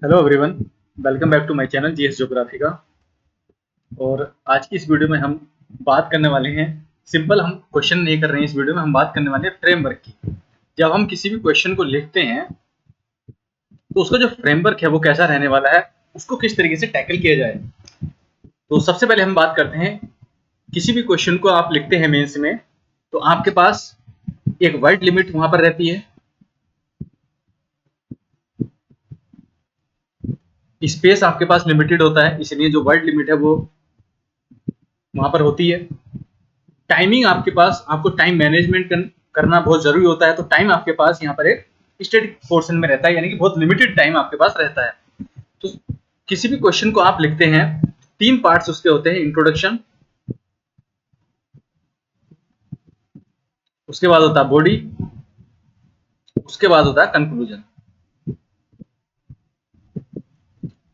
Hello everyone, welcome back to my channel GS geography का। और आज की इस वीडियो में हम बात करने वाले हैं, सिंपल हम क्वेश्चन नहीं कर रहे हैं। इस वीडियो में हम बात करने वाले हैं फ्रेमवर्क की। जब हम किसी भी क्वेश्चन को लिखते हैं तो उसका जो फ्रेमवर्क है वो कैसा रहने वाला है, उसको किस तरीके से टैकल किया जाए। तो सबसे पहले हम बात करते हैं, किसी भी क्वेश्चन को आप लिखते हैं मेंस में तो आपके पास एक वर्ड लिमिट वहां पर रहती है, स्पेस आपके पास लिमिटेड होता है, इसलिए जो वर्ड लिमिट है वो वहां पर होती है। टाइमिंग आपके पास, आपको टाइम मैनेजमेंट करना बहुत जरूरी होता है, तो टाइम आपके पास यहाँ पर एक स्टैटिक पोर्शन में रहता है, यानी कि बहुत लिमिटेड टाइम आपके पास रहता है। तो किसी भी क्वेश्चन को आप लिखते हैं, तीन पार्ट्स उसके होते हैं: इंट्रोडक्शन, उसके बाद होता है बॉडी, उसके बाद होता है कंक्लूजन।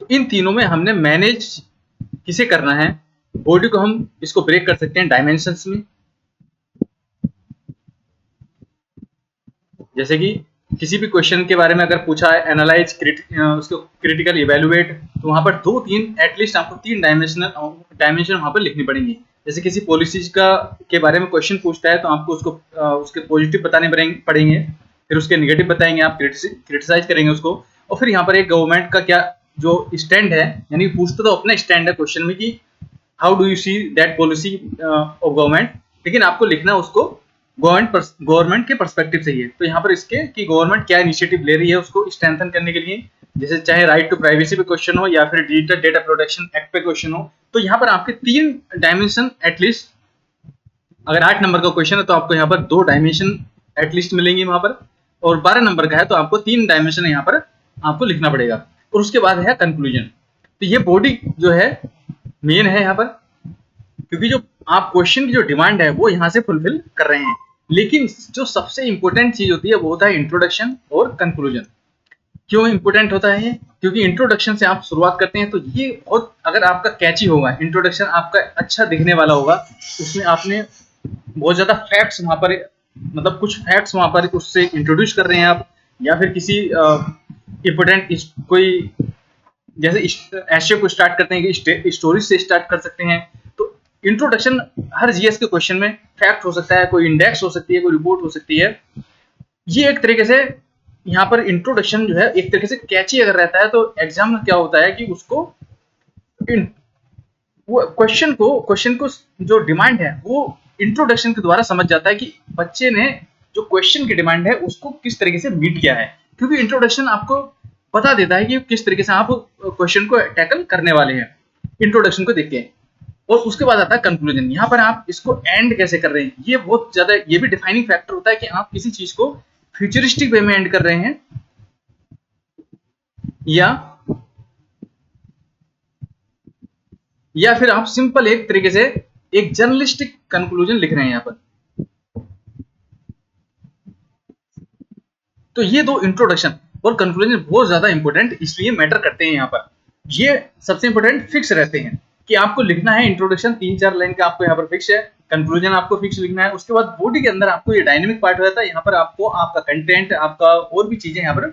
तो इन तीनों में हमने मैनेज किसे करना है। बॉडी को हम इसको ब्रेक कर सकते हैं डायमेंशंस में, जैसे कि किसी भी क्वेश्चन के बारे में अगर पूछा है, एनालाइज, उसको क्रिटिकल, इवेलुएट, तो वहां पर दो तीन एटलीस्ट आपको तीन डायमेंशन वहां पर लिखनी पड़ेंगी। जैसे किसी पॉलिसीज का के बारे में क्वेश्चन पूछता है तो आपको उसको उसके पॉजिटिव बताने पड़ेंगे, फिर उसके नेगेटिव बताएंगे, आप क्रिटिसाइज करेंगे उसको। और फिर यहाँ पर एक गवर्नमेंट का क्या जो स्टैंड है, यानी पूछता तो अपना स्टैंड है क्वेश्चन में कि how do you see that policy of government, लेकिन आपको लिखना उसको गवर्नमेंट के पर्सपेक्टिव से ही है। तो यहाँ पर इसके कि गवर्नमेंट क्या इनिशिएटिव ले रही है उसको स्ट्रेंथन करने के लिए, जैसे चाहे राइट टू प्राइवेसी पे क्वेश्चन हो या फिर डिजिटल डेटा प्रोटेक्शन एक्ट पे क्वेश्चन हो। तो यहाँ पर आपके तीन डायमेंशन एटलीस्ट, अगर 8 नंबर का क्वेश्चन है तो आपको यहाँ पर दो डायमेंशन एटलीस्ट मिलेंगे वहां पर, और 12 नंबर का है तो आपको तीन डायमेंशन यहाँ पर आपको लिखना पड़ेगा। और उसके बाद है कंक्लूजन। तो ये बॉडी जो है मेन है यहाँ पर, क्योंकि जो आप क्वेश्चन की जो डिमांड है वो यहाँ से फुलफिल कर रहे हैं। लेकिन जो सबसे इंपॉर्टेंट चीज होती है वो होता है इंट्रोडक्शन और कंक्लूजन। क्यों इंपॉर्टेंट होता है ये? क्योंकि इंट्रोडक्शन से आप शुरुआत करते हैं तो ये बहुत, अगर आपका कैची होगा, इंट्रोडक्शन आपका अच्छा दिखने वाला होगा, उसमें आपने बहुत ज्यादा फैक्ट्स वहां पर, मतलब कुछ फैक्ट्स वहां पर उससे इंट्रोड्यूस कर रहे हैं आप, या फिर किसी इंपॉर्टेंट कोई, जैसे एशे को स्टार्ट करते हैं कि स्टोरी से स्टार्ट कर सकते हैं। तो इंट्रोडक्शन हर जीएस के क्वेश्चन में फैक्ट हो सकता है, कोई इंडेक्स हो सकती है, कोई रिपोर्ट हो सकती है। ये एक तरीके से यहाँ पर इंट्रोडक्शन जो है एक तरीके से कैची अगर रहता है तो एग्जाम में क्या होता है कि उसको वो क्वेश्चन को जो डिमांड है वो इंट्रोडक्शन के द्वारा समझ जाता है कि बच्चे ने जो क्वेश्चन की डिमांड है उसको किस तरीके से मीट किया है, क्योंकि इंट्रोडक्शन आपको बता देता है कि किस तरीके से आप क्वेश्चन को टैकल करने वाले हैं इंट्रोडक्शन को देख के। और उसके बाद आता है कंक्लूजन। यहाँ पर आप इसको एंड कैसे कर रहे हैं, ये बहुत ज्यादा, ये भी डिफाइनिंग फैक्टर होता है कि आप किसी चीज को फ्यूचरिस्टिक वे में एंड कर रहे हैं या फिर आप सिंपल एक तरीके से एक जर्नलिस्टिक कंक्लूजन लिख रहे हैं यहाँ पर। तो ये दो, इंट्रोडक्शन और कंक्लूजन, बहुत ज्यादा इंपॉर्टेंट इसलिए मैटर करते हैं यहाँ पर। ये सबसे इंपॉर्टेंट फिक्स रहते हैं कि आपको लिखना है इंट्रोडक्शन 3-4 लाइन का, आपको यहाँ पर फिक्स है, कंक्लूजन आपको फिक्स लिखना है। उसके बाद बॉडी के अंदर आपको ये डायनेमिक पार्ट हो जाता है, यहाँ पर आपको आपका कंटेंट, आपका और भी चीजें यहाँ पर।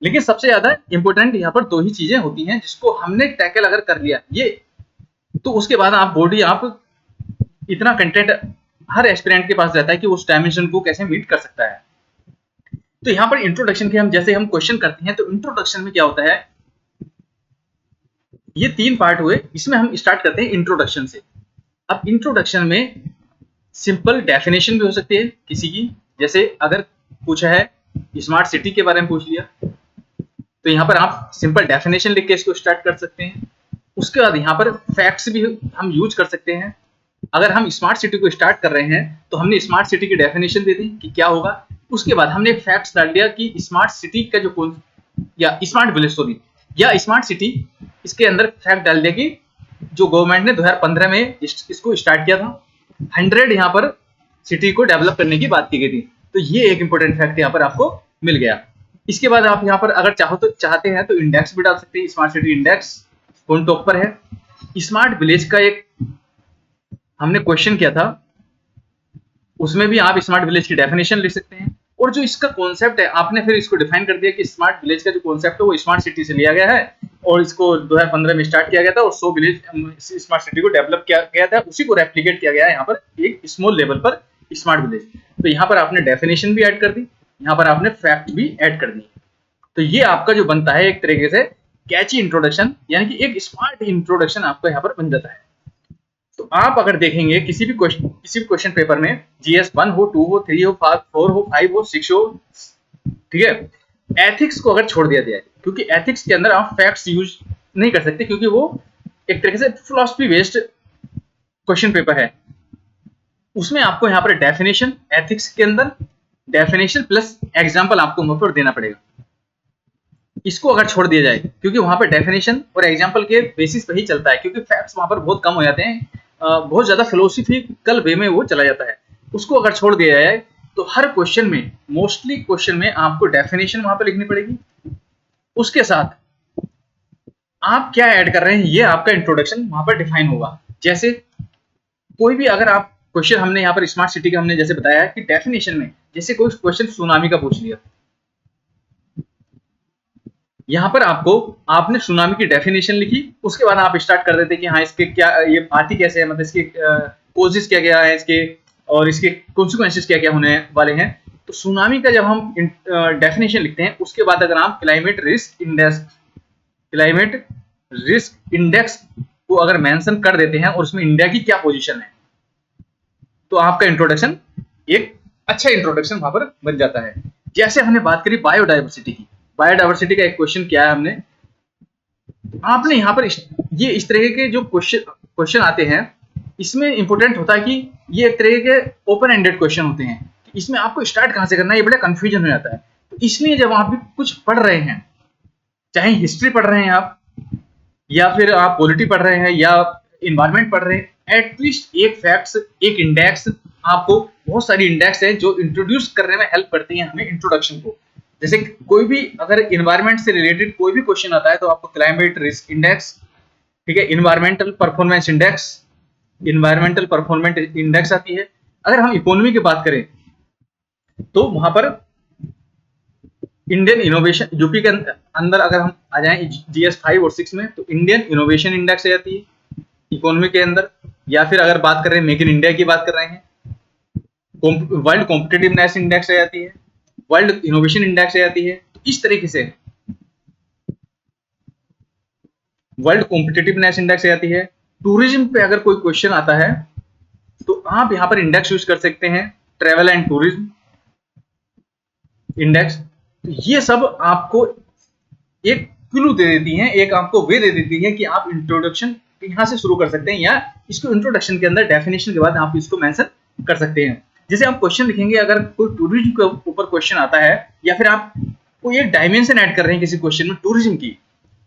लेकिन सबसे ज्यादा इंपॉर्टेंट यहाँ पर दो ही चीजें होती हैं जिसको हमने टैकल अगर कर लिया ये, तो उसके बाद आप बॉडी, आप इतना कंटेंट हर एस्पिरेंट के पास रहता है कि उस डायमेंशन को कैसे मीट कर सकता है। तो यहाँ पर इंट्रोडक्शन के हम जैसे हम क्वेश्चन करते हैं तो इंट्रोडक्शन में क्या होता है, ये तीन पार्ट हुए, इसमें हम स्टार्ट करते हैं इंट्रोडक्शन से। अब इंट्रोडक्शन में सिंपल डेफिनेशन भी हो सकती है किसी की, जैसे अगर पूछा है स्मार्ट सिटी के बारे में पूछ लिया तो यहाँ पर आप सिंपल डेफिनेशन लिख के इसको स्टार्ट कर सकते हैं। उसके बाद यहाँ पर फैक्ट्स भी हम यूज कर सकते हैं। अगर हम स्मार्ट सिटी को स्टार्ट कर रहे हैं तो हमने स्मार्ट सिटी की डेफिनेशन दे दी कि क्या होगा, उसके बाद हमने एक फैक्ट्स डाल दिया कि स्मार्ट सिटी का जो कौन, या स्मार्ट विलेज, सॉरी, या स्मार्ट सिटी, इसके अंदर फैक्ट डाल दिया कि जो गवर्नमेंट ने 2015 में इसको स्टार्ट किया था, 100 यहाँ पर सिटी को डेवलप करने की बात की गई थी। तो ये एक इंपॉर्टेंट फैक्ट यहाँ पर आपको मिल गया। इसके बाद आप यहाँ पर अगर चाहते हैं तो इंडेक्स भी डाल सकते हैं, स्मार्ट सिटी इंडेक्स कौन टॉप पर है। स्मार्ट विलेज का एक हमने क्वेश्चन किया था, उसमें भी आप स्मार्ट विलेज की डेफिनेशन लिख सकते हैं। और जो इसका कॉन्सेप्ट है, आपने फिर इसको डिफाइन कर दिया कि स्मार्ट विलेज का जो कॉन्सेप्ट है वो स्मार्ट सिटी से लिया गया है, और इसको 2015 में स्टार्ट किया गया था, और 100 विलेज स्मार्ट सिटी को डेवलप किया गया था, उसी को रेप्लिकेट किया गया है यहाँ पर एक स्मॉल लेवल पर स्मार्ट विलेज। तो यहाँ पर आपने डेफिनेशन भी ऐड कर दी, यहाँ पर आपने फैक्ट भी ऐड कर दी। तो ये आपका जो बनता है एक तरीके से कैची इंट्रोडक्शन, यानी कि एक स्मार्ट इंट्रोडक्शन आपका यहाँ पर बन जाता है। तो आप अगर देखेंगे किसी भी क्वेश्चन पेपर में, जीएस 1 हो, 2 हो, 3 हो, 4 हो, 5 हो, 6 हो, ठीक है, एथिक्स को अगर छोड़ दिया जाए, क्योंकि एथिक्स के अंदर आप फैक्ट्स यूज नहीं कर सकते, क्योंकि वो एक तरीके से फिलॉसफी बेस्ड क्वेश्चन पेपर है। उसमें आपको यहाँ पर डेफिनेशन, एथिक्स के अंदर डेफिनेशन प्लस एग्जाम्पल आपको वहां पर देना पड़ेगा। इसको अगर छोड़ दिया जाए, क्योंकि वहां पर डेफिनेशन और एग्जाम्पल के बेसिस पे ही चलता है, क्योंकि फैक्ट्स वहां पर बहुत कम हो जाते हैं, बहुत ज्यादा फिलोसफिकल वे में वो चला जाता है। उसको अगर छोड़ दिया जाए तो हर क्वेश्चन में, मोस्टली क्वेश्चन में आपको डेफिनेशन वहां पर लिखनी पड़ेगी, उसके साथ आप क्या ऐड कर रहे हैं ये आपका इंट्रोडक्शन वहां पर डिफाइन होगा। जैसे कोई भी अगर आप क्वेश्चन, हमने यहाँ पर स्मार्ट सिटी का हमने जैसे बताया कि डेफिनेशन में, जैसे कोई क्वेश्चन सुनामी का पूछ लिया, यहाँ पर आपने सुनामी की डेफिनेशन लिखी, उसके बाद आप स्टार्ट कर देते कि हाँ इसके क्या, ये आती कैसे है, मतलब इसके कोजेस क्या क्या है इसके, और इसके कॉन्सिक्वेंसेस क्या क्या होने वाले हैं। तो सुनामी का जब हम डेफिनेशन लिखते हैं, उसके बाद अगर आप क्लाइमेट रिस्क इंडेक्स को अगर मेंशन कर देते हैं और उसमें इंडिया की क्या पोजीशन है, तो आपका इंट्रोडक्शन एक अच्छा इंट्रोडक्शन वहां पर बन जाता है। जैसे हमने बात करी बायोडाइवर्सिटी की, बायोडाइवर्सिटी का एक क्वेश्चन किया है हमने, आपने यहाँ पर ये इस तरह के जो क्वेश्चन आते हैं, इसमें इंपॉर्टेंट होता है कि ये एक तरह के ओपन एंडेड क्वेश्चन होते हैं, इसमें आपको स्टार्ट कहाँ से करना है ये बड़ा कंफ्यूजन हो जाता है। तो इसलिए जब आप भी कुछ पढ़ रहे हैं, चाहे हिस्ट्री पढ़ रहे हैं आप, या फिर आप पॉलिटी पढ़ रहे हैं, या इन्वायरमेंट पढ़ रहे हैं, एटलीस्ट एक फैक्ट्स, एक इंडेक्स, आपको बहुत सारी इंडेक्स है जो इंट्रोड्यूस करने में हेल्प करती हैं हमें इंट्रोडक्शन को। जैसे कोई भी अगर इन्वायरमेंट से रिलेटेड कोई भी क्वेश्चन आता है तो आपको क्लाइमेट रिस्क इंडेक्स, ठीक है, इन्वायरमेंटल परफॉर्मेंस इंडेक्स आती है। अगर हम इकोनॉमी की बात करें तो वहां पर इंडियन इनोवेशन, यूपी के अंदर अगर हम आ जाएं जीएस 5 और 6 में, तो इंडियन इनोवेशन इंडेक्स आ जाती है इकोनॉमी के अंदर। या फिर अगर बात कर रहे हैं मेक इन इंडिया की बात कर रहे हैं, वर्ल्ड कॉम्पिटिटिवनेस इंडेक्स आ जाती है, वर्ल्ड इनोवेशन इंडेक्स आ जाती है। तो इस तरीके से वर्ल्ड कॉम्पिटिटिवनेस इंडेक्स आ जाती है। टूरिज्म पे अगर कोई क्वेश्चन आता है तो आप यहां पर इंडेक्स यूज कर सकते हैं, ट्रेवल एंड टूरिज्म इंडेक्स। तो ये सब आपको एक क्लू दे देती हैं, एक आपको वे दे देती है कि आप इंट्रोडक्शन यहां से शुरू कर सकते हैं, या इसको इंट्रोडक्शन के अंदर डेफिनेशन के बाद आप इसको मेंशन कर सकते हैं। जैसे आप क्वेश्चन लिखेंगे, अगर कोई टूरिज्म के ऊपर क्वेश्चन आता है, या फिर आप कोई एक डायमेंशन ऐड कर रहे हैं किसी क्वेश्चन में टूरिज्म की,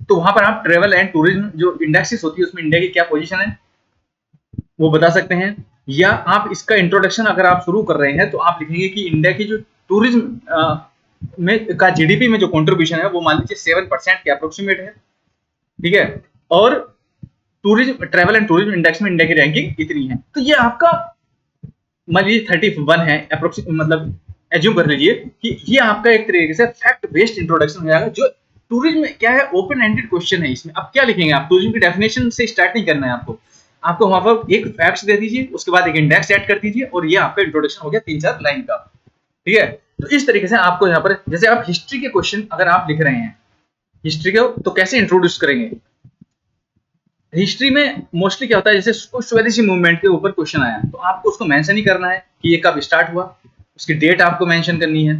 तो वहां पर आप ट्रेवल एंड टूरिज्म जो इंडेक्सेस होती है उसमें इंडिया की क्या पोजीशन है वो बता सकते हैं। या आप इसका इंट्रोडक्शन अगर आप शुरू कर रहे हैं तो आप लिखेंगे कि इंडिया की जो टूरिज्म में का जीडीपी में जो कंट्रीब्यूशन है वो मान लीजिए 7% के अप्रोक्सीमेट है, ठीक है, और tourism, travel and tourism index में इंडिया की रैंकिंग इतनी है। तो ये आपका मान लीजिए 31 है अप्रोक्सीमेट, मतलब एज्यूम कर लीजिए कि ये आपका एक तरीके से फैक्ट बेस्ड इंट्रोडक्शन हो जाएगा। जो टूरिज्म क्या है, ओपन एंडेड क्वेश्चन है, इसमें अब क्या लिखेंगे आप, टूरिज्म की डेफिनेशन से स्टार्ट नहीं करना है आपको वहां पर एक फैक्ट्स दे दीजिए, उसके बाद एक इंडेक्स ऐड कर दीजिए, और ये आपका इंट्रोडक्शन हो गया 3-4 लाइन का, ठीक है। तो इस तरीके से आपको यहाँ पर, जैसे आप हिस्ट्री के क्वेश्चन अगर आप लिख रहे हैं हिस्ट्री के, तो कैसे इंट्रोड्यूस करेंगे। हिस्ट्री में मोस्टली क्या होता है, जैसे स्वदेशी मूवमेंट के ऊपर क्वेश्चन आया तो आपको उसको मेंशन ही करना है कि ये कब स्टार्ट हुआ, उसकी डेट आपको मेंशन करनी है,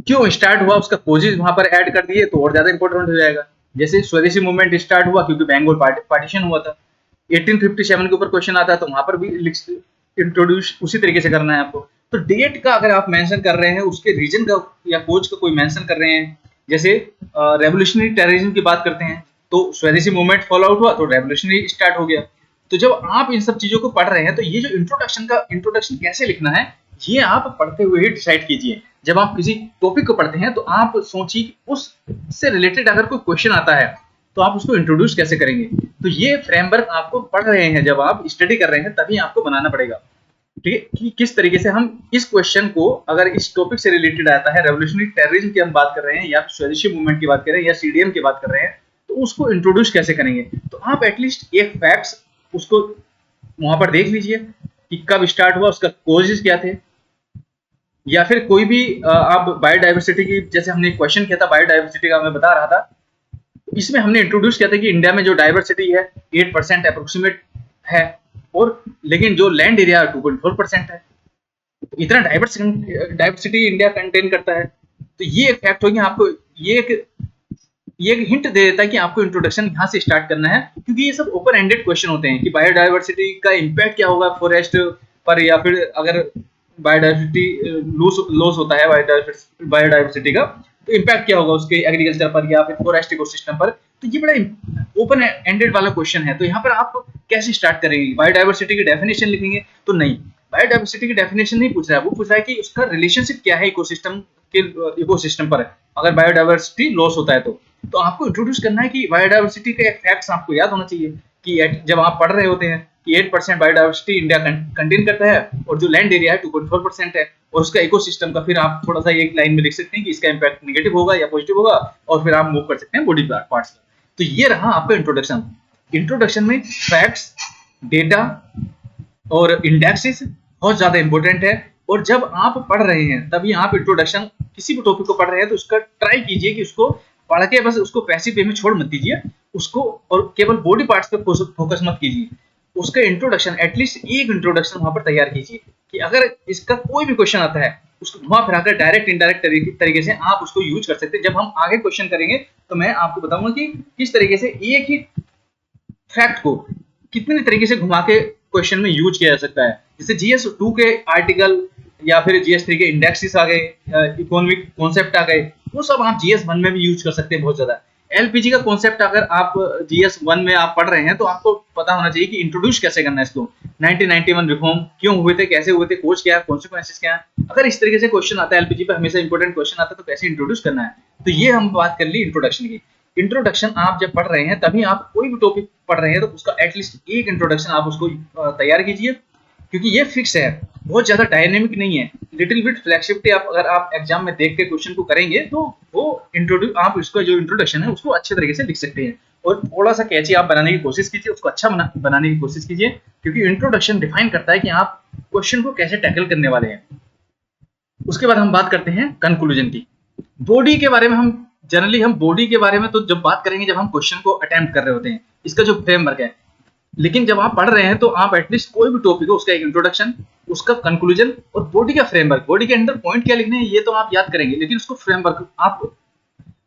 क्यों स्टार्ट हुआ, उसका कोजेज वहां पर ऐड कर दिए तो और ज्यादा इंपॉर्टेंट हो जाएगा। जैसे स्वदेशी मूवमेंट स्टार्ट हुआ क्योंकि बंगाल पार्टीशन हुआ था, 1857 के ऊपर क्वेश्चन आता है तो वहां पर भी इंट्रोड्यूस उसी तरीके से करना है आपको। तो डेट का अगर आप मेंशन कर रहे हैं, उसके रीजन का या कोज का कोई मेंशन कर रहे हैं, जैसे रेवोल्यूशनरी टेररिज्म की बात करते हैं तो स्वदेशी मूवमेंट फॉल आउट हुआ तो रेवोल्यूशनरी स्टार्ट हो गया। तो जब आप इन सब चीजों को पढ़ रहे हैं तो ये जो इंट्रोडक्शन कैसे लिखना है ये आप पढ़ते हुए ही डिसाइड कीजिए। जब आप किसी टॉपिक को पढ़ते हैं तो आप सोचिए उससे रिलेटेड अगर कोई क्वेश्चन आता है तो आप उसको इंट्रोड्यूस कैसे करेंगे। तो ये फ्रेमवर्क आपको पढ़ रहे हैं, जब आप स्टडी कर रहे हैं तभी आपको बनाना पड़ेगा। ठीक है, कि किस तरीके से हम इस क्वेश्चन को, अगर इस टॉपिक से रिलेटेड आता है, रेवोल्यूशनरी टेररिज्म की हम बात कर रहे हैं या स्वदेशी मूवमेंट की बात कर रहे हैं या सीडीएम की बात कर रहे हैं, तो उसको इंट्रोड्यूस कैसे करेंगे। तो आप एटलीस्ट एक फैक्ट्स उसको वहां पर देख लीजिए कि कब स्टार्ट हुआ, उसका कोजेस क्या थे, या फिर कोई भी आप बायोडाइवर्सिटी की, जैसे हमने क्वेश्चन किया था बायोडाइवर्सिटी का, मैं बता रहा था, इसमें हमने इंट्रोड्यूस किया था कि इंडिया में जो डाइवर्सिटी है 8% अप्रोक्सीमेट है, और लेकिन जो लैंड एरिया 2.4% है। इतना डाइवर्सिटी इंडिया कंटेन करता है। तो ये एक फैक्ट होगी आपको, ये एक ये एक हिंट दे देता है कि आपको इंट्रोडक्शन यहाँ से स्टार्ट करना है, क्योंकि ये सब ओपन एंडेड क्वेश्चन होते हैं कि बायोडाइवर्सिटी का इम्पैक्ट क्या होगा फॉरेस्ट पर, या फिर अगर बायोडाइवर्सिटी लॉस होता है बायोडाइवर्सिटी का, तो इम्पैक्ट क्या होगा उसके एग्रीकल्चर पर या फिर फॉरेस्ट इकोसिस्टम पर। तो ये बड़ा ओपन एंडेड वाला क्वेश्चन है। तो यहाँ पर आप कैसे स्टार्ट करेंगे, बायोडाइवर्सिटी की डेफिनेशन लिखेंगे तो नहीं, बायोडाइवर्सिटी की डेफिनेशन नहीं पूछ रहा है, वो पूछ रहा है कि उसका रिलेशनशिप क्या है इकोसिस्टम पर, अगर बायोडाइवर्सिटी लॉस होता है तो आपको इंट्रोड्यूस करना है कि बायोडाइवर्सिटी के फैक्ट्स आपको याद होना चाहिए कि जब आप पढ़ रहे होते हैं कि 8% बायोडाइवर्सिटी इंडिया कंटेन करता है, और जो लैंड एरिया है 2.4% है, और उसका इकोसिस्टम का फिर आप थोड़ा सा एक लाइन में लिख सकते हैं कि इसका इम्पैक्ट नेगेटिव होगा या पॉजिटिव होगा, और फिर आप मूव कर सकते हैं बॉडी पार्ट्स का। तो ये रहा आपका इंट्रोडक्शन। इंट्रोडक्शन में फैक्ट्स, डेटा और इंडेक्सेस बहुत ज्यादा इंपॉर्टेंट है। और जब आप पढ़ रहे हैं तभी आप इंट्रोडक्शन किसी भी टॉपिक को पढ़ रहे हैं तो उसका ट्राई कीजिए कि उसको पढ़ के बस उसको पैसिव वे में छोड़ मत दीजिए उसको, और केवल बॉडी पार्ट्स पे फोकस मत कीजिए। उसका इंट्रोडक्शन, एटलीस्ट एक इंट्रोडक्शन वहां पर तैयार कीजिए कि अगर इसका कोई भी क्वेश्चन आता है उसको धुआं फिराकर डायरेक्ट इनडायरेक्ट तरीके से आप उसको यूज कर सकते हैं। जब हम आगे क्वेश्चन करेंगे तो मैं आपको बताऊंगा कि किस तरीके से एक ही फैक्ट को कितने तरीके से घुमा के क्वेश्चन में यूज किया जा सकता है। जैसे जीएस 2 के आर्टिकल या फिर जीएस 3 के इंडेक्सेस आ गए, इकोनॉमिक कॉन्सेप्ट आ गए, वो सब आप जीएस 1 में भी यूज कर सकते हैं बहुत ज्यादा। एलपीजी का कॉन्सेप्ट अगर आप जीएस 1 में आप पढ़ रहे हैं तो आपको पता होना चाहिए कि इंट्रोड्यूस कैसे करना है इसको, 1991 रिफॉर्म क्यों हुए थे, कैसे हुए थे, कोच क्या है, कॉन्सिक्वेंसेस क्या है। अगर इस तरीके से क्वेश्चन आता है एलपीजी पे, हमेशा इंपॉर्टेंट क्वेश्चन आता है, तो कैसे इंट्रोड्यूस करना है। तो ये हम बात कर ली इंट्रोडक्शन की। इंट्रोडक्शन आप जब पढ़ रहे हैं तभी आप कोई भी टॉपिक पढ़ रहे हैं तो उसका एटलीस्ट एक इंट्रोडक्शन आप उसको तैयार कीजिए, क्योंकि ये फिक्स है, बहुत ज्यादा डायनेमिक नहीं है। लिटिल बिट फ्लेक्सिबिलिटी आप अगर आप एग्जाम में देख के क्वेश्चन को करेंगे तो वो इंट्रोड्यूस, आप इसका जो इंट्रोडक्शन है उसको अच्छे तरीके से लिख सकते हैं। और थोड़ा सा कैची आप बनाने की कोशिश कीजिए, उसको अच्छा बनाने की कोशिश कीजिए, क्योंकि इंट्रोडक्शन डिफाइन करता है कि आप क्वेश्चन को कैसे टैकल करने वाले हैं। उसके बाद हम बात करते हैं कंक्लूजन की। बॉडी के बारे में हम जनरली हम बॉडी के बारे में तो जब बात करेंगे जब हम क्वेश्चन को अटेम्प्ट कर रहे होते हैं, इसका जो फ्रेमवर्क है। लेकिन जब आप पढ़ रहे हैं तो आप एटलीस्ट कोई भी टॉपिक हो उसका एक इंट्रोडक्शन, उसका कंक्लूजन और बॉडी का फ्रेमवर्क, बॉडी के अंदर पॉइंट क्या लिखने हैं ये तो आप याद करेंगे, लेकिन उसको फ्रेमवर्क आप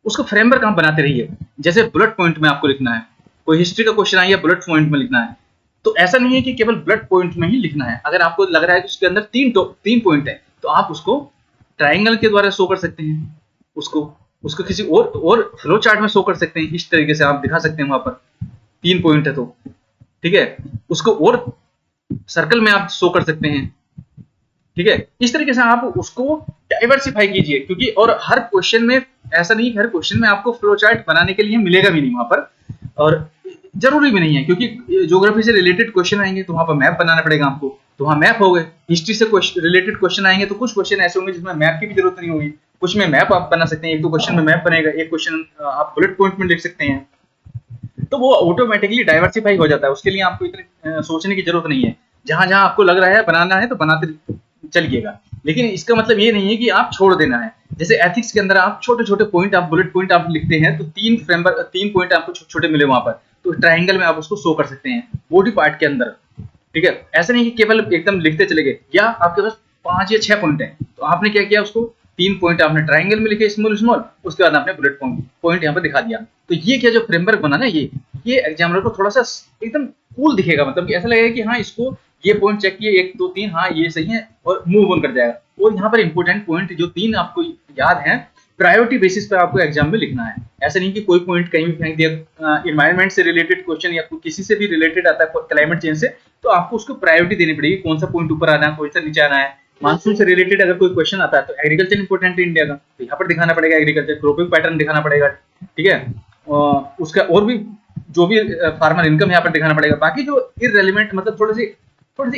उसका फ्रेमवर्क आप बनाते रहिए। जैसे बुलेट पॉइंट में आपको लिखना है, कोई हिस्ट्री का क्वेश्चन आया बुलेट पॉइंट में लिखना है, तो ऐसा नहीं है कि केवल बुलेट पॉइंट में ही लिखना है। अगर आपको लग रहा है कि उसके अंदर तीन पॉइंट है तो आप उसको ट्राइंगल के द्वारा शो कर सकते हैं, उसको उसको किसी और फ्लो चार्ट में शो कर सकते हैं। इस तरीके से आप दिखा सकते हैं वहां पर 3 पॉइंट है तो ठीक है, उसको और सर्कल में आप शो कर सकते हैं। ठीक है, इस तरीके से आप उसको डाइवर्सिफाई कीजिए, क्योंकि और हर क्वेश्चन में ऐसा नहीं, हर क्वेश्चन में आपको फ्लो चार्ट बनाने के लिए मिलेगा भी नहीं वहां पर, और जरूरी भी नहीं है, क्योंकि ज्योग्राफी से रिलेटेड क्वेश्चन आएंगे तो वहां पर मैप बनाना पड़ेगा आपको, तो वहां मैप हो गए। हिस्ट्री से रिलेटेड क्वेश्चन आएंगे तो कुछ क्वेश्चन ऐसे होंगे जिसमें मैप की भी जरूरत नहीं होगी, कुछ में मैप आप बना सकते हैं, एक दो क्वेश्चन में मैप बनेगा, एक क्वेश्चन आप बुलेट पॉइंट में लिख सकते हैं। तो वो ऑटोमेटिकली डाइवर्सिफाई हो जाता है, उसके लिए आपको इतने सोचने की जरूरत नहीं है। जहां जहां आपको लग रहा है बनाना है तो बनाते चलिएगा, लेकिन इसका मतलब ये नहीं है कि आप छोड़ देना है। जैसे एथिक्स के अंदर आप छोटे छोटे पॉइंट, आप बुलेट पॉइंट आप लिखते हैं तो 3 पॉइंट आपको छोटे छोटे मिले वहां पर, तो ट्राइंगल में आप उसको शो कर सकते हैं बॉडी पार्ट के अंदर। ठीक है, ऐसा नहीं कि केवल एकदम लिखते चले गए, या आपके पास 5 या 6 पॉइंट है तो आपने क्या किया, उसको 3 पॉइंट आपने ट्राइंगल में लिखे स्मॉल स्मॉल, उसके बाद आपने बुलेट पॉइंट यहाँ पर दिखा दिया। तो ये क्या जो फ्रेमवर्क बना ना, ये एग्जामिनर को थोड़ा सा एकदम कूल दिखेगा, मतलब कि ऐसा लगेगा कि हाँ इसको ये पॉइंट चेक किए 1 2 3, हाँ ये सही है, और मूव ऑन कर जाएगा। और यहाँ पर इंपॉर्टेंट पॉइंट जो 3 आपको याद है, प्रायोरिटी बेसिस पे आपको एग्जाम में लिखना है। ऐसा नहीं कि कोई पॉइंट कहीं भी फेंक दिया। इन्वायरमेंट से रिलेटेड क्वेश्चन या किसी से भी रिलेटेड आता है क्लाइमेट चेंज से, तो आपको उसको प्रायोरिटी देनी पड़ेगी, कौन सा पॉइंट ऊपर आना है, कौन सा नीचे आना है। मानसून से रिलेटेड अगर कोई क्वेश्चन आता है तो एग्रीकल्चर इंपॉर्टेंट है इंडिया का, तो यहाँ पर दिखाना पड़ेगा एग्रीकल्चर क्रॉपिंग पैटर्न दिखाना पड़ेगा। ठीक है, उसका और भी जो भी फार्मर इनकम यहाँ पर दिखाना पड़ेगा। बाकी जो इररेलेवेंट मतलब थोड़े से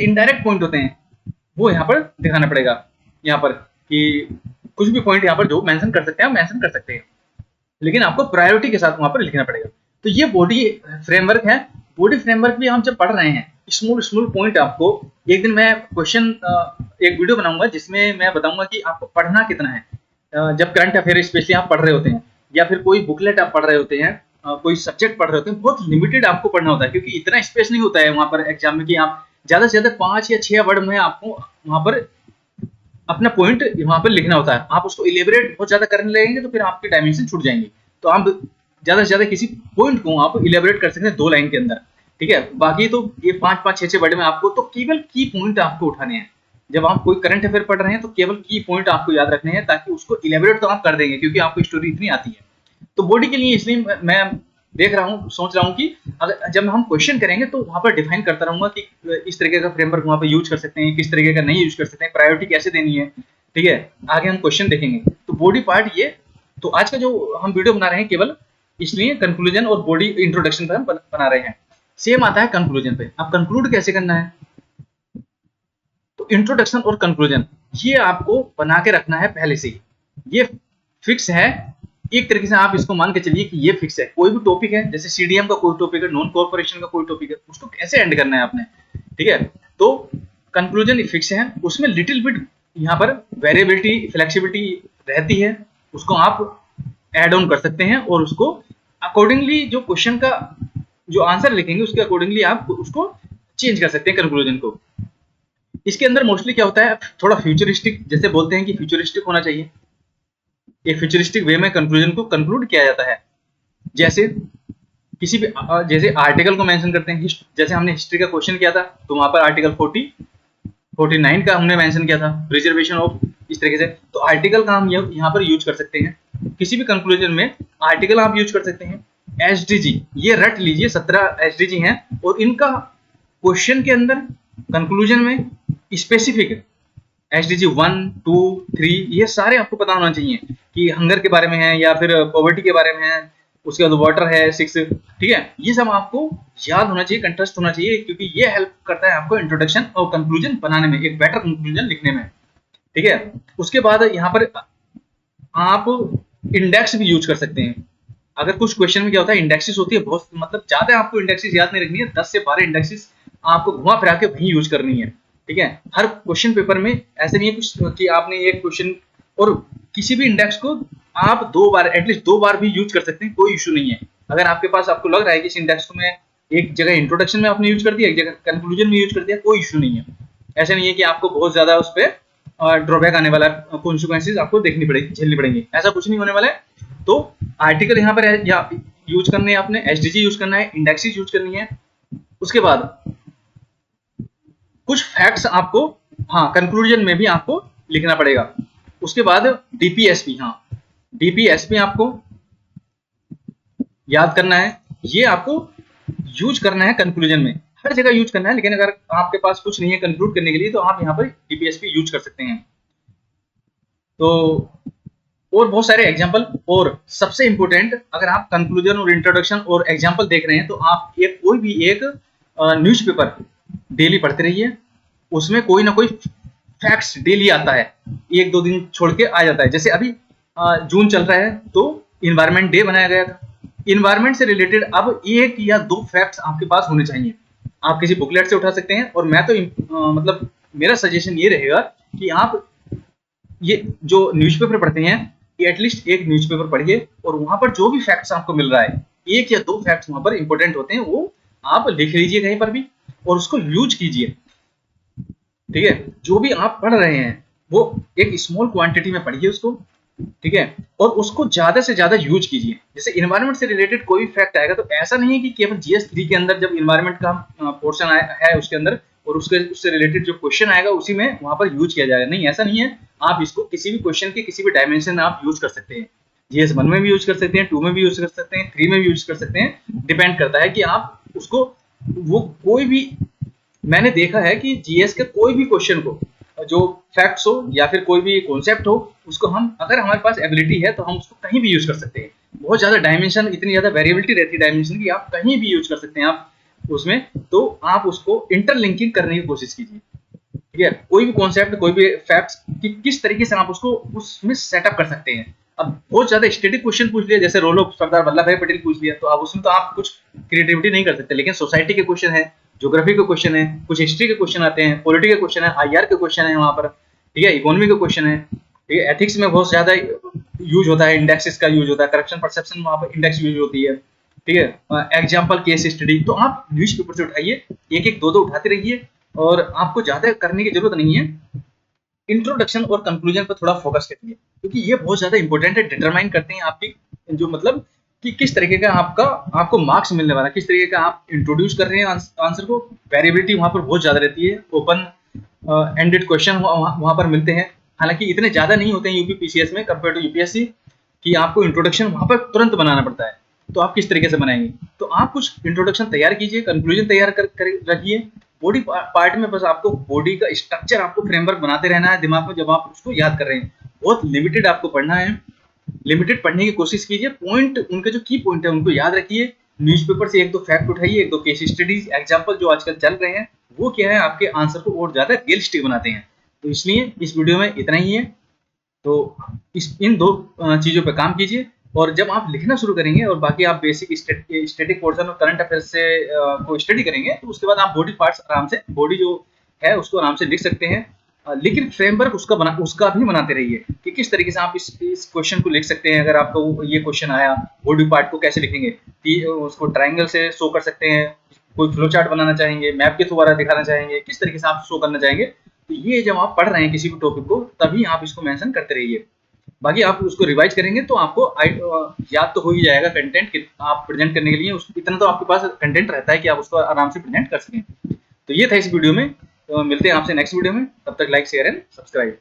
इनडायरेक्ट पॉइंट होते हैं, वो यहाँ पर दिखाना पड़ेगा, यहाँ पर कि कुछ भी पॉइंट यहाँ पर जो मेंशन कर सकते हैं आप मेंशन कर सकते हैं, लेकिन आपको प्रायोरिटी के साथ वहां पर लिखना पड़ेगा। तो ये बॉडी फ्रेमवर्क है। बॉडी फ्रेमवर्क भी हम जब पढ़ रहे हैं, स्मॉल स्मॉल पॉइंट आपको, एक दिन मैं क्वेश्चन एक वीडियो बनाऊंगा जिसमें मैं बताऊंगा कि आपको पढ़ना कितना है। जब करंट अफेयर स्पेशली आप पढ़ रहे होते हैं, या फिर कोई बुकलेट आप पढ़ रहे होते हैं, कोई सब्जेक्ट पढ़ रहे होते हैं, बहुत लिमिटेड आपको पढ़ना होता है, क्योंकि इतना स्पेस नहीं होता है वहां पर एग्जाम में कि आप ज्यादा से ज्यादा 5 या 6 वर्ड में आपको वहां पर अपना पॉइंट वहां पर लिखना होता है। आप उसको इलेबरेट बहुत ज्यादा करने लगेंगे तो फिर आपके डायमेंशन छूट जाएंगे। तो आप ज्यादा से ज्यादा किसी पॉइंट को आप इलेबरेट कर सकते हैं 2 लाइन के अंदर, ठीक है। बाकी तो ये 5-5 6-6 वर्ड में आपको तो केवल की पॉइंट आपको उठाने हैं। जब आप कोई करंट अफेयर पढ़ रहे हैं तो केवल की पॉइंट आपको याद रखने हैं, ताकि उसको इलेबरेट तो आप कर देंगे क्योंकि आपको स्टोरी इतनी आती है। तो बॉडी के लिए इसलिए मैं देख रहा हूँ, सोच रहा हूँ कि अगर जब हम क्वेश्चन करेंगे तो वहां पर डिफाइन करता रहूंगा कि इस तरीके का फ्रेमवर्क वहां पर यूज कर सकते हैं, किस तरीके का नहीं यूज कर सकते हैं, प्रायोरिटी कैसे देनी है, ठीक है। आगे हम क्वेश्चन देखेंगे। तो बॉडी पार्ट ये, तो आज का जो हम वीडियो बना रहे हैं केवल इसलिए कंक्लूजन और बॉडी इंट्रोडक्शन पर हम बना रहे हैं। सेम आता है कंक्लूजन पे। अब कंक्लूड कैसे करना है, तो इंट्रोडक्शन और कंक्लूजन ये आपको बना के रखना है पहले से ही, ये फिक्स है। एक तरीके से आप इसको मान के चलिए कि ये फिक्स है। कोई भी टॉपिक है, जैसे सीडीएम का कोई टॉपिक है, नॉन कॉर्पोरेशन का कोई टॉपिक है, उसको कैसे एंड करना है आपने, ठीक है। तो कंक्लूजन फिक्स है, उसमें लिटिल बिट यहाँ पर वेरिएबिलिटी फ्लेक्सिबिलिटी रहती है, उसको आप ऐड ऑन कर सकते हैं और उसको अकॉर्डिंगली जो क्वेश्चन का जो आंसर लिखेंगे उसके अकॉर्डिंगली आप उसको चेंज कर सकते हैं कंक्लूजन को। इसके अंदर मोस्टली क्या होता है, थोड़ा फ्यूचरिस्टिक, जैसे बोलते हैं कि फ्यूचरिस्टिक होना चाहिए। एक फ्यूचरिस्टिक वे में कंक्लूजन को कंक्लूड किया जाता है। जैसे किसी भी जैसे आर्टिकल को मेंशन करते हैं, जैसे हमने हिस्ट्री का क्वेश्चन किया था तो वहां पर आर्टिकल 49 का हमने मेंशन किया था, रिजर्वेशन ऑफ, इस तरीके से। तो आर्टिकल का हम यहाँ पर यूज कर सकते हैं किसी भी कंक्लूजन में, आर्टिकल आप यूज कर सकते हैं। एसडीजी ये रट लीजिए, 17 एसडीजी हैं और इनका क्वेश्चन के अंदर कंक्लूजन में स्पेसिफिक एसडीजी 1, 2, 3 ये सारे आपको पता होना चाहिए कि हंगर के बारे में है या फिर पॉवर्टी के बारे में है, उसके बाद वाटर है 6, ठीक है। ये सब आपको याद होना चाहिए, कंटेस्ट होना चाहिए, क्योंकि ये हेल्प करता है आपको इंट्रोडक्शन और कंक्लूजन बनाने में, एक बेटर कंक्लूजन लिखने में, ठीक है। उसके बाद यहाँ पर आप इंडेक्स भी यूज कर सकते हैं। अगर कुछ क्वेश्चन में क्या होता है, इंडेक्सेस होती है बहुत, मतलब ज्यादा आपको इंडेक्सेस याद नहीं रखनी है, 10 से 12 इंडेक्सेस आपको घुमा फिरा के वही यूज करनी है, ठीक है। हर क्वेश्चन पेपर में ऐसे नहीं है कुछ कि आपने एक क्वेश्चन, और किसी भी इंडेक्स को आप 2 बार एटलीस्ट 2 बार भी यूज कर सकते हैं, कोई इशू नहीं है। अगर आपके पास आपको लग रहा है कि इस इंडेक्स को मैं एक जगह इंट्रोडक्शन में आपने यूज कर दिया, एक जगह कंक्लूजन में यूज कर दिया, कोई इशू नहीं है। ऐसा नहीं है कि आपको बहुत ज्यादा उस पर ड्रॉबैक आने वाला, कॉन्सिक्वेंसेज आपको देखनी पड़ेगी, झेलनी पड़ेंगी, ऐसा कुछ नहीं होने वाला है। तो आर्टिकल यहाँ पर यूज करने हैं आपने, एसडीजी यूज करना है, इंडेक्सेस यूज करनी है। उसके बाद कुछ फैक्ट्स आपको हाँ कंक्लूजन में भी आपको लिखना पड़ेगा। उसके बाद डीपीएसपी, हाँ डीपीएसपी आपको याद करना है, ये आपको यूज करना है कंक्लूजन में, हर जगह यूज करना है। लेकिन अगर आपके पास कुछ नहीं है कंक्लूड करने के लिए तो आप यहाँ पर डीपीएसपी यूज कर सकते हैं। तो और बहुत सारे एग्जाम्पल, और सबसे इंपॉर्टेंट, अगर आप कंक्लूजन और इंट्रोडक्शन और एग्जाम्पल देख रहे हैं तो आप एक कोई भी एक न्यूज़पेपर डेली पढ़ते रहिए, उसमें कोई ना कोई फैक्ट्स डेली आता है, 1-2 दिन छोड़ के आ जाता है। जैसे अभी जून चल रहा है तो इन्वायरमेंट डे बनाया गया था, इन्वायरमेंट से रिलेटेड अब 1 या 2 फैक्ट्स आपके पास होने चाहिए। आप किसी बुकलेट से उठा सकते हैं, और मैं तो मतलब मेरा सजेशन ये रहेगा कि आप ये जो न्यूज़पेपर पढ़ते हैं ये एटलीस्ट एक न्यूज़पेपर पढ़िए, और वहां पर जो भी फैक्ट्स आपको मिल रहा है, 1 या 2 फैक्ट्स वहां पर इंपॉर्टेंट होते हैं, वो आप लिख लीजिए कहीं पर भी और उसको यूज कीजिए, ठीक है। जो भी आप पढ़ रहे हैं वो एक स्मॉल क्वांटिटी में पढ़िए उसको, ठीक है, और उसको ज्यादा से ज्यादा यूज कीजिए। जैसे इन्वायरमेंट से रिलेटेड कोई फैक्ट आएगा तो ऐसा नहीं है कि केवल जीएस 3 के अंदर जब इन्वायरमेंट का पोर्शन है उसके अंदर और उससे रिलेटेड जो क्वेश्चन आएगा उसी में वहां पर यूज किया जाएगा, नहीं ऐसा नहीं है। आप इसको किसी भी क्वेश्चन के किसी भी डायमेंशन में आप यूज कर सकते हैं, जीएस 1 में भी यूज कर सकते हैं, 2 में भी यूज कर सकते हैं, 3 में भी यूज कर सकते हैं, डिपेंड करता है कि आप उसको, वो कोई भी, मैंने देखा है कि जीएस के कोई भी क्वेश्चन को, जो फैक्ट्स हो या फिर कोई भी कॉन्सेप्ट हो, उसको हम, अगर हमारे पास एबिलिटी है तो हम उसको कहीं भी यूज कर सकते हैं। बहुत ज्यादा डायमेंशन, इतनी ज्यादा वेरिएबिलिटी रहती है डायमेंशन की, आप कहीं भी यूज कर सकते हैं आप उसमें। तो आप उसको इंटरलिंकिंग करने की कोशिश कीजिए, ठीक है, कोई भी कॉन्सेप्ट, कोई भी फैक्ट्स कि किस तरीके से आप उसको उसमें सेटअप कर सकते हैं। अब बहुत ज्यादा स्टैटिक क्वेश्चन पूछ लिया, जैसे रोल ऑफ सरदार वल्लभ भाई पटेल पूछ लिया, तो अब उसमें तो आप कुछ क्रिएटिविटी नहीं कर सकते। लेकिन सोसाइटी के क्वेश्चन है, ज्योग्राफी के क्वेश्चन है, कुछ हिस्ट्री के क्वेश्चन आते हैं, पॉलिटी के क्वेश्चन है, आईआर के क्वेश्चन है वहां पर, ठीक है, इकोनॉमी के क्वेश्चन है, ठीक है, एथिक्स में बहुत ज्यादा यूज होता है, इंडेक्सेस का यूज होता है, करप्शन परसेप्शन वहां पर इंडेक्स यूज होती है, ठीक है, एग्जाम्पल केस स्टडी। तो आप न्यूज पेपर से उठाइए, एक एक दो दो उठाते रहिए, और आपको ज्यादा करने की जरूरत नहीं है। इंट्रोडक्शन और कंक्लूजन पर थोड़ा फोकस करिए, क्योंकि ये बहुत ज्यादा इंपॉर्टेंट है, डिटरमाइन करते हैं आपकी जो मतलब कि किस तरीके का आपको मार्क्स मिलने वाला है, किस तरीके का आप इंट्रोड्यूस कर रहे हैं आंसर को। वेरिएबिलिटी वहां पर बहुत ज्यादा रहती है, ओपन एंडेड क्वेश्चन वहां पर मिलते हैं, हालांकि इतने ज्यादा नहीं होते हैं यूपी पीसीएस में कंपेयर टू यूपीएससी, कि आपको इंट्रोडक्शन वहां पर तुरंत बनाना पड़ता है। तो आप किस तरीके से बनाएंगे, तो आप कुछ इंट्रोडक्शन तैयार कीजिए, कंक्लूजन तैयार कर रखिए। बॉडी पार्ट में बस आपको बॉडी का स्ट्रक्चर, आपको फ्रेमवर्क बनाते रहना है दिमाग में जब आप उसको याद कर रहे हैं। बहुत लिमिटेड आपको पढ़ना है, लिमिटेड पढ़ने की कोशिश कीजिए, पॉइंट उनके जो की पॉइंट है उनको याद रखिए। न्यूज़पेपर से एक दो फैक्ट उठाइए, एक दो केस स्टडीज एग्जांपल जो आजकल चल रहे हैं, वो क्या है आपके आंसर को और ज्यादा रियलिस्टिक बनाते हैं। तो इसलिए इस वीडियो में इतना ही है। तो इन दो चीजों पे काम कीजिए, और जब आप लिखना शुरू करेंगे और बाकी आप बेसिक स्टैटिक पोर्शन और करंट अफेयर्स से को स्टडी करेंगे, तो उसके बाद आप बॉडी पार्ट्स आराम से, बॉडी जो है उसको आराम से लिख सकते हैं। लेकिन फ्रेमवर्क उसका भी बनाते रहिए कि किस तरीके से आप इस क्वेश्चन को लिख सकते हैं। अगर आपको ये क्वेश्चन आया, बॉडी पार्ट को कैसे लिखेंगे, उसको ट्राइंगल से शो कर सकते हैं, कोई फ्लो चार्ट बनाना चाहेंगे, मैप के द्वारा दिखाना चाहेंगे, किस तरीके से आप शो करना चाहेंगे। तो ये जब आप पढ़ रहे हैं किसी भी टॉपिक को, तभी आप इसको मेंशन करते रहिए। बाकी आप उसको रिवाइज करेंगे तो आपको याद तो हो ही जाएगा कंटेंट आप प्रेजेंट करने के लिए, इतना तो आपके पास कंटेंट रहता है कि आप उसको आराम से प्रेजेंट कर सकें। तो ये था इस वीडियो में, तो मिलते हैं आपसे नेक्स्ट वीडियो में, तब तक लाइक शेयर एंड सब्सक्राइब।